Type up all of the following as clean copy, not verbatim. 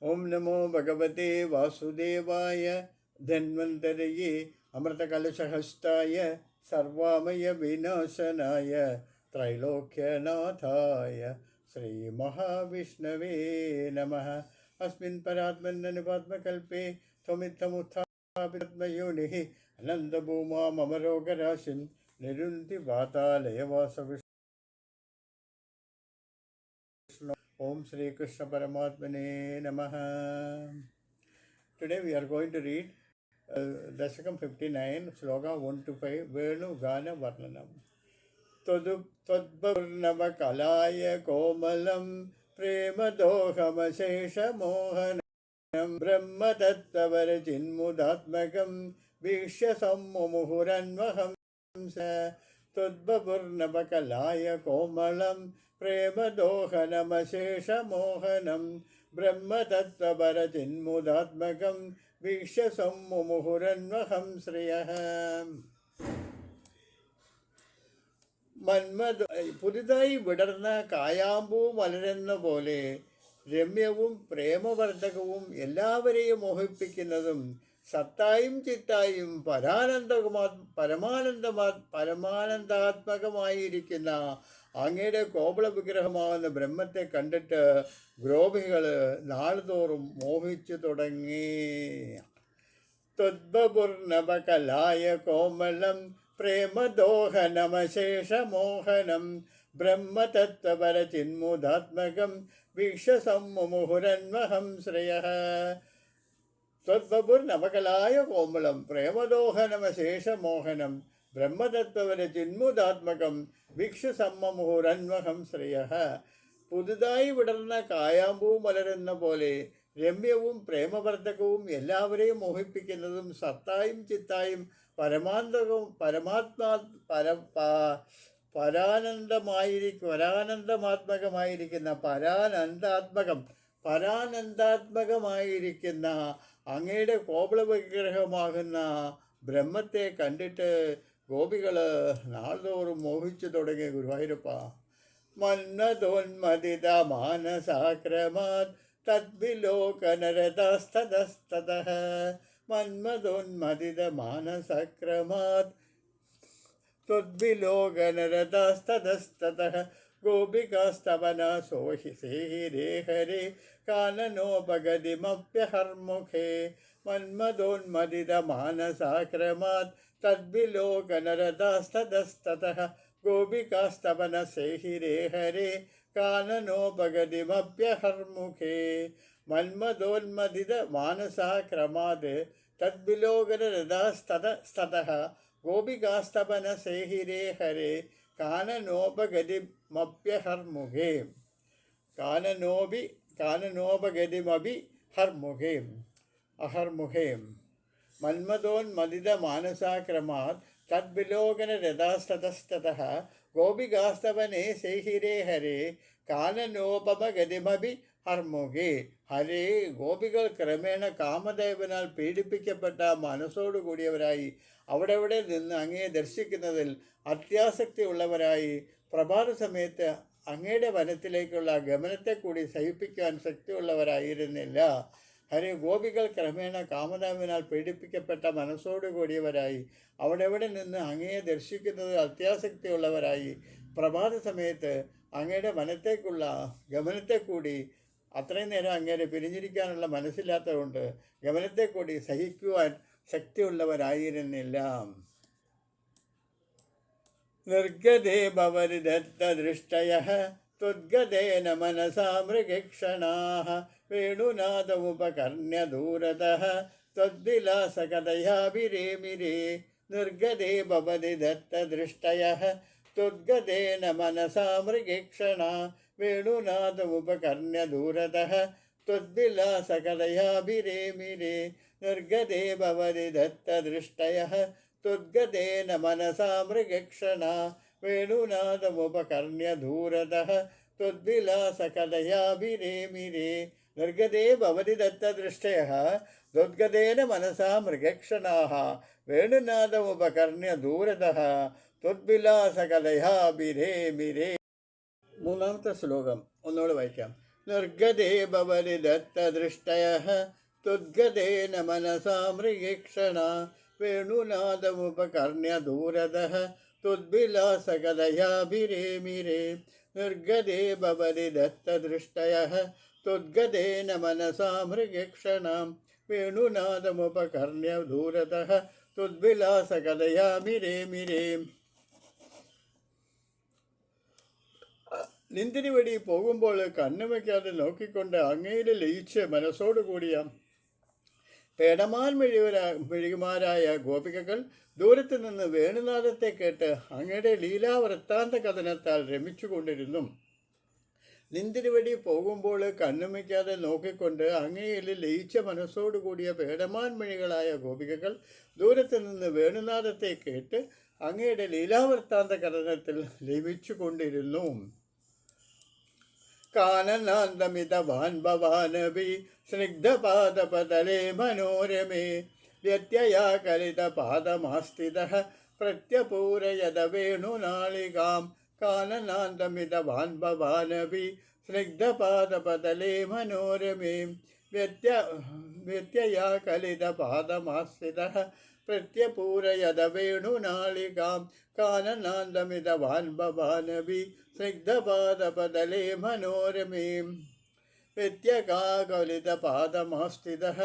ओम नमो भगवते वासुदेवाय धन्वन्तरये अमृतकलशहस्ताय सर्वामय विनाशनाय त्रैलोक्यनाथाय श्रीमहाविष्णवे नमः। अस्मिन् परात्मन्ननुपात्मकल्पे त्वमित्थमुत्थापितयोनिः अनन्तभूमामरोगराशिं निरुन्ति वातालयवासविष्णु। Om Shri Krishna Paramatmane Namaha. Today we are going to read Dashakam 59, Sloka 1 to 5, Venu Gana Varnanam. Tadbhavurnava Kalaya Komalam Prema Dohamashesha Mohanam Brahma Tattavara Chinmudatmakam Vishya Sammumuhuranvaham Tadbhavurnava Kalaya Komalam प्रेमदोहनमशेषमोहनं ब्रह्मतत्त्वपरचिन्मुदात्मकं वीक्ष्य सम्मुहुरन्वहं श्रियः. പുതുതായി വിടർന്ന കായാമ്പൂ മലരെന്ന പോലെ രമ്യവും പ്രേമവർദ്ധകവും എല്ലാവരെയും മോഹിപ്പിക്കുന്നതും സത്തായും ചിത്തായും പരമാനന്ദാത്മകമായിരിക്കുന്ന അങ്ങയുടെ കോപള വിഗ്രഹമാകുന്ന ബ്രഹ്മത്തെ കണ്ടിട്ട് ഗ്രോഭികൾ നാളുതോറും മോഹിച്ചു തുടങ്ങി. ത്വദ്ബപുർനവകലായ കോമളം പ്രേമദോഹനമശേഷമോഹനം ബ്രഹ്മതത്വപരചിന്മുദാത്മകം വീക്ഷസമ്മുമുഹുരന്വഹം ശ്രേയഃ. ത്വദ്ബപുർനവകലായ കോമളം പ്രേമദോഹനമശേഷമോഹനം ബ്രഹ്മതത്വപരചിന്മുദാത്മകം വീക്ഷസമ്മുമുഹുരന്വഹം ശ്രേയഃ. പുതുതായി വിടർന്ന കായാമ്പൂ മലരെന്ന പോലെ രമ്യവും പ്രേമവർദ്ധകവും എല്ലാവരെയും മോഹിപ്പിക്കുന്നതും സത്തായും ചിത്തായും പരാനന്ദാത്മകമായിരിക്കുന്ന അങ്ങയുടെ കോപള വിഗ്രഹമാകുന്ന ബ്രഹ്മത്തെ കണ്ടിട്ട് ഗോപികൾ നാൾതോറും മോഹിച്ചു തുടങ്ങിയ ഗുരുവായൂരപ്പ. മന്മദോന്മദിത മാനസാക്രമാത് തദ്വിലോകനരതസ്തതസ്തതഃ. മന്മദോന്മദിത മാനസക്രമാത് തദ്വിലോകനരതസ്തതസ്തതഃ. ഗോപികാസ്തവന സേഹിരേ ഹരേ കാനനോപഗതിമപ്യഹർമുഖേ. മന്മദോന്മദിത മാനസാക്രമാത് തദ്വിലോകനരതസ്തതസ്തതഃ. ഗോപികാസ്തവന സേഹിരേ ഹരേ കാനനോപഗതിമപ്യഹർമുഖേ. മന്മദോന്മദിത മാനസാക്രമാത് തദ്വിലോകനരതസ്തതഃ. ഗോപികാസ്തവന സേഹിരേ ഹരേ കാനനോപഗതിമപ്യഹർമുഖേ. കാനനോപഗതിമപി ഹർമുഖേ അഹർമുഖേ. മന്മദോന്മദിത മാനസാക്രമാത് തദ്വിലോകനരതസ്തതഃ. ഗോപികാസ്തവനെ സേഹിരേ ഹരേ കാനനോപമഗതിമപി ഹർമുഖേ. ഹരേ, ഗോപികൾ ക്രമേണ കാമദേവനാൽ പീഡിപ്പിക്കപ്പെട്ട മനസ്സോടു കൂടിയവരായി അവിടെ നിന്ന് അങ്ങയെ ദർശിക്കുന്നതിൽ അത്യാസക്തി ഉള്ളവരായി പ്രഭാത സമയത്ത് അങ്ങയുടെ വനത്തിലേക്കുള്ള ഗമനത്തെ കൂടി സഹിപ്പിക്കാൻ ശക്തിയുള്ളവരായിരുന്നില്ല. ഹരേ, ഗോപികൾ ക്രമേണ കാമദേവനാൽ പീഡിപ്പിക്കപ്പെട്ട മനസ്സോടു കൂടിയവരായി അവിടെ നിന്ന് അങ്ങയെ ദർശിക്കുന്നത് അത്യാസക്തിയുള്ളവരായി പ്രഭാത സമയത്ത് അങ്ങയുടെ വനത്തേക്കുള്ള ഗമനത്തെ കൂടി അത്രയും നേരം അങ്ങേരെ പിരിഞ്ഞിരിക്കാനുള്ള മനസ്സില്ലാത്തതുകൊണ്ട് ഗമനത്തെ കൂടി സഹിക്കുവാൻ ശക്തിയുള്ളവരായിരുന്നില്ല. നിർഗതേ ഭവരിദത്തദൃഷ്ടയഃ ത്വദ്ഗതേന മനസാ മൃഗക്ഷണാഃ. വേണുനാദമുപകർണ്യ ദൂരതഃ ത്വദ്വിലാസകഥയാഭിരേമിരേ. നിർഗതേ ഭവതി ദത്തദൃഷ്ടയഃ ത്വദ്ഗതേന മനസാ മൃഗക്ഷണാഃ. വേണുനാദമുപകർണ്യ ദൂരതഃ ത്വദ്വിലാസകഥയാഭിരേമിരേ. നിർഗതേ ഭവതി ദത്തദൃഷ്ടയഃ ത്വദ്ഗതേന മനസാ മൃഗക്ഷണാഃ. വേണുനാദമുപകർണ്യ ദൂരതഃ ത്വദ്വിലാസകഥയാഭിരേമിരേ. നിർഗതേ ഭവതി ദത്തദൃഷ്ടയഃ ത്വദ്ഗതേന മനസാ മൃഗക്ഷണാഃ. വേണുനാദമുപകർണ്യ ദൂരതഃ ത്വദ്വിലാസകഥയാഭിരേമിരേ. മൂന്നാമത്തെ ശ്ലോകം ഒന്നുകൂടെ വായിക്കാം. निर्गते बवलिदत्तदृष्टयः तुद्गतेन मनसा मृगीक्षणा वेणुनादमुपकर्ण्य दूरदः तुद्विलासकलयाभिरेमिरे निर्गते बवलिदत्तदृष्टयः तुद्गतेन मनसा मृगीक्षणां वेणुनादमुपकर्ण्य दूरतः തുദ്വിലാസകലയാമിരേമിരേ. നിന്തിരി വഴി പോകുമ്പോൾ കണ്ണുവയ്ക്കാതെ നോക്കിക്കൊണ്ട് അങ്ങയിൽ ലയിച്ച് മനസ്സോടുകൂടിയ പേടമാൻ മെഴുകുമാരായ ഗോപികകൾ ദൂരത്തു നിന്ന് വേണുനാദത്തെ കേട്ട് അങ്ങയുടെ ലീലാവൃത്താന്ത കഥനത്താൽ രമിച്ചുകൊണ്ടിരുന്നു. നിന്തിരുവടി പോകുമ്പോൾ കണ്ണുമിക്കാതെ നോക്കിക്കൊണ്ട് അങ്ങയിൽ ലയിച്ച മനസ്സോടുകൂടിയ പേടമാൻ മണികളായ ഗോപികകൾ ദൂരത്ത് നിന്ന് വേണുനാദത്തെ കേട്ട് അങ്ങയുടെ ലീലാവൃത്താന്ത കഥനത്തിൽ ലയിച്ചു കൊണ്ടിരുന്നു. കാനനാന്തമിതവാൻ ഭവാനഭി സ്നിഗ്ധപാദപതലേ മനോരമേ വ്യത്യയാകലിതപാദമാസ്ഥിതഃ പ്രത്യപൂരയത വേണുനാളികാം. കാനനാന്തമിതവാൻ ഭവാനഭി സ്നിഗ്ധപാദപതലേ മനോരമേ വ്യത്യയാകലിതപാദമാസ്ഥിതഃ പ്രത്യപൂരയത വേണുനാളികാം. കാനനാന്തമിതവാൻ ഭവാനഭി സ്നിഗ്ധപാദപതലേ മനോരമേ വ്യത്യകാകലിതപാദമാസ്ഥിതഃ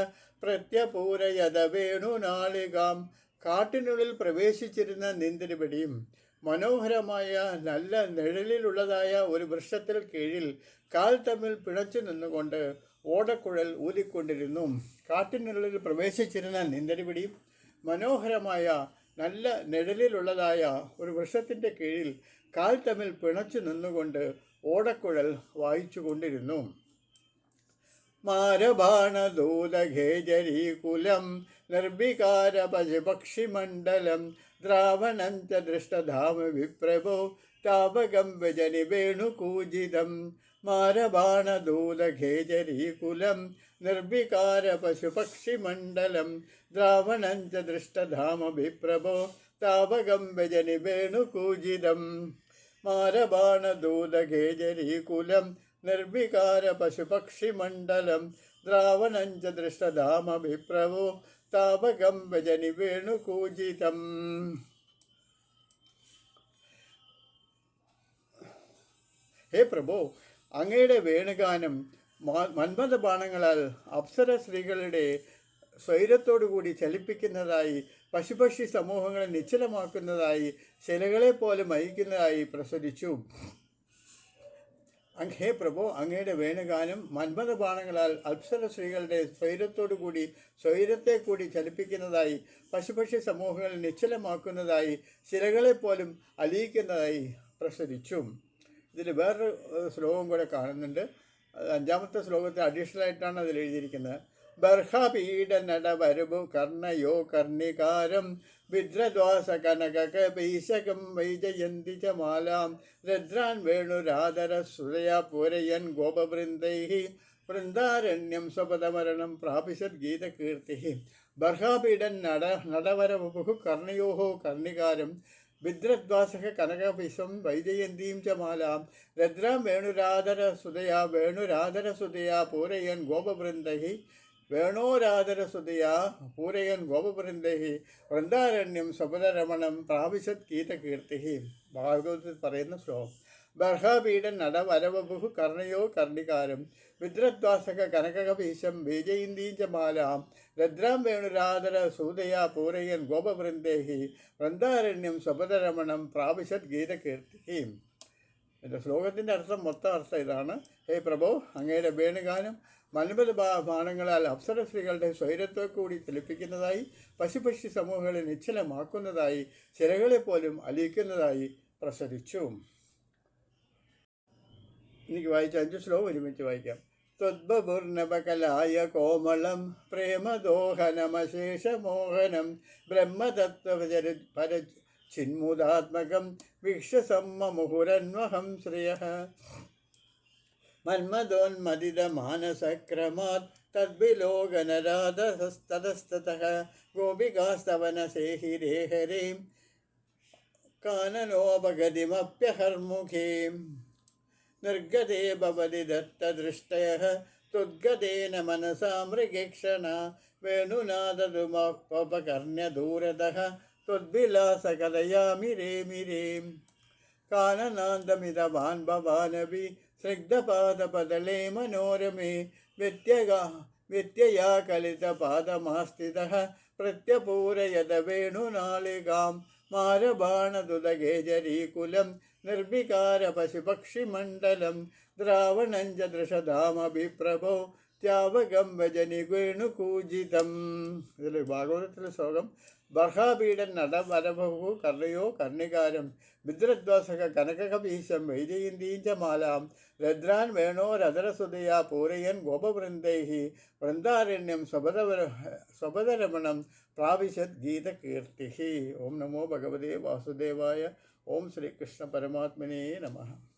പ്രത്യപൂരയത വേണുനാളികാം. കാട്ടിനുള്ളിൽ പ്രവേശിച്ചിരുന്ന നിന്തിരിപടിയും മനോഹരമായ നല്ല നിഴലിലുള്ളതായ ഒരു വൃക്ഷത്തിൽ കീഴിൽ കാൽ തമ്മിൽ പിണച്ചു നിന്നുകൊണ്ട് ഓടക്കുഴൽ ഊതിക്കൊണ്ടിരുന്നു. കാട്ടിനുള്ളിൽ പ്രവേശിച്ചിരുന്ന നിന്തിരിപടിയും മനോഹരമായ നല്ല നിഴലിലുള്ളതായ ഒരു വൃക്ഷത്തിൻ്റെ കീഴിൽ കാൽ തമ്മിൽ പിണച്ചു നിന്നുകൊണ്ട് ഓടക്കുഴൽ വായിച്ചു കൊണ്ടിരുന്നു. മാരബാണദൂതഘേജരീകുലം നിർവികാര പശുപക്ഷിമണ്ഡലം ദ്രാവണം ച ദൃഷ്ടധാമ വിപ്രഭോ താപകം വ്യജനി വേണുകൂജിതം. മാരബാണദൂതഘേജരീകുലം നിർവികാര പശുപക്ഷിമണ്ഡലം ദ്രാവണം ച ദൃഷ്ടധാമ വിപ്രഭോ താപകം വ്യജനി വേണുകൂജിതം. മാരബാണദൂതഘേജരീകുലം നിർവികാര പശുപക്ഷിമണ്ഡലം ദ്രാവണം ച ദൃഷ്ടധാമ വിപ്രഭോ താപകം വ്യജനി വേണുകൂജിതം. ഹേ പ്രഭോ, അങ്ങയുടെ വേണുഗാനം മന്മഥ ബാണങ്ങളാൽ അപ്സര സ്ത്രീകളുടെ സ്വൈരത്തോടുകൂടി ചലിപ്പിക്കുന്നതായി, പശുപക്ഷി സമൂഹങ്ങളെ നിശ്ചലമാക്കുന്നതായി, ശിലകളെപ്പോലെ മയിക്കുന്നതായി പ്രസരിച്ചു. ഹേ പ്രഭോ, അങ്ങയുടെ വേണുഗാനം മന്മഥ ബാണങ്ങളാൽ അപ്സര സ്ത്രീകളുടെ സ്വൈരത്തെ കൂടി ചലിപ്പിക്കുന്നതായി, പശുപക്ഷി സമൂഹങ്ങളെ നിശ്ചലമാക്കുന്നതായി, ശിലകളെപ്പോലും അലിയിക്കുന്നതായി പ്രസരിച്ചു. ഇതിൽ വേറൊരു ശ്ലോകം കൂടെ കാണുന്നുണ്ട്. 5ാമത്തെ ശ്ലോകത്തിൽ അഡീഷണലായിട്ടാണ് അതിൽ എഴുതിയിരിക്കുന്നത്. ബർഹപീഡ നടവരുഭു കർണയോ കർണികാരം വിദ്രദ്വാസ കനകപീശകം വൈജയന്തി ച മാലാം രദ്രാൻ വേണുരാധര സുതയാ പൂരയൻ ഗോപവൃന്ദൈഃ വൃന്ദാരണ്യം സ്വപദമരണം പ്രാപിശത് ഗീതകീർത്തി. ബർഹാപീഡൻ നടവരവപു കർണയോ കർണികാരം വിദ്രദ്വാസക കനകപിശം വൈജയന്തീം ച മാലാം രദ്രാം വേണുരാധര സുതയാ പൂരയൻ ഗോപവൃന്ദൈഃ വേണോരാധരസുതയാ പൂരയൻ ഗോപവൃന്ദൈഃ വൃന്ദാരണ്യം സ്വപദരമണം പ്രാപിശത് ഗീതകീർത്തി. ഭാഗവതത്തിൽ പറയുന്ന ശ്ലോകം. ബർഹാപീഡൻ നടവരവപു കർണയോ കർണികാരം വിദ്രദ്വാസക കനകപീശം വൈജയന്തീം ച മാലാം രദ്രാം വേണുരാധര സൂതയാ പൂരയൻ ഗോപവൃന്ദൈഃ വൃന്ദാരണ്യം സ്വപദരമണം പ്രാപിശത് ഗീതകീർത്തി. എൻ്റെ ശ്ലോകത്തിൻ്റെ മൊത്തം അർത്ഥം ഇതാണ്. ഹേ പ്രഭോ, അങ്ങയുടെ വേണുഗാനം മന്മഥ ബാണങ്ങളാൽ അപ്സര സ്ത്രീകളുടെ സ്വൈരത്തെ കൂടി ചലിപ്പിക്കുന്നതായി, പശുപക്ഷി സമൂഹങ്ങളെ നിശ്ചലമാക്കുന്നതായി, ശിലകളെപ്പോലും അലിയിക്കുന്നതായി പ്രസരിച്ചു. എനിക്ക് വായിച്ച 5 ശ്ലോകം ഒരുമിച്ച് വായിക്കാം. ത്വദ്ബുർനവകലായ കോമളം പ്രേമദോഹനമശേഷമോഹനം ബ്രഹ്മതത്വപരചിന്മുദാത്മകം വീക്ഷസമ്മമുഹുരന്വഹം ശ്രേയഃ. മന്മഥോന്മദിതമാനസക്രമാത് തദ്വിലോകനരാധസ്തതസ്തതഃ ഗോപികാസ്തവനസേഹിരേ ഹരേം കാനനോപഗതിമപ്യഹർമുഖേ. निर्गते भवति दत्तदृष्टयः त्वद्गतेन मनसा मृगेक्षण वेणुनादरुमोपकर्ण्यदूरतः त्वद्विलासकलया मिरे मिरें काननान्दमिदवान् भवानपि स्निग्धपादपदले मनोरमे व्यत्यया कलितपादमास्थितः प्रत्यपूरयद वेणुनालिकां मारबाणदुदगेजरीकुलं निर्विकारपशुपक्षिमण्डलं द्रावणं च दृशधामभिप्रभो ത്യാവകം വജനി വേണുകൂജിതം. ഇതിൽ ഭാഗവതത്തിലെ ശ്ലോകം. ബർഹാപീഡൻ നടവരഭു കർണയോ കർണികാരം വിദ്രദ്വാസക കനകകപീശം വൈജയന്തീം ച മാലാം രദ്രാൻ വേണോരധരസുതയാ പൂരയൻ ഗോപവൃന്ദൈഃ വൃന്ദാരണ്യം സ്വപദരമണം പ്രാവിശത് ഗീതകീർത്തിഃ. ഓം നമോ ഭഗവതേ വാസുദേവായ. ഓം ശ്രീകൃഷ്ണ പരമാത്മനേ നമഃ.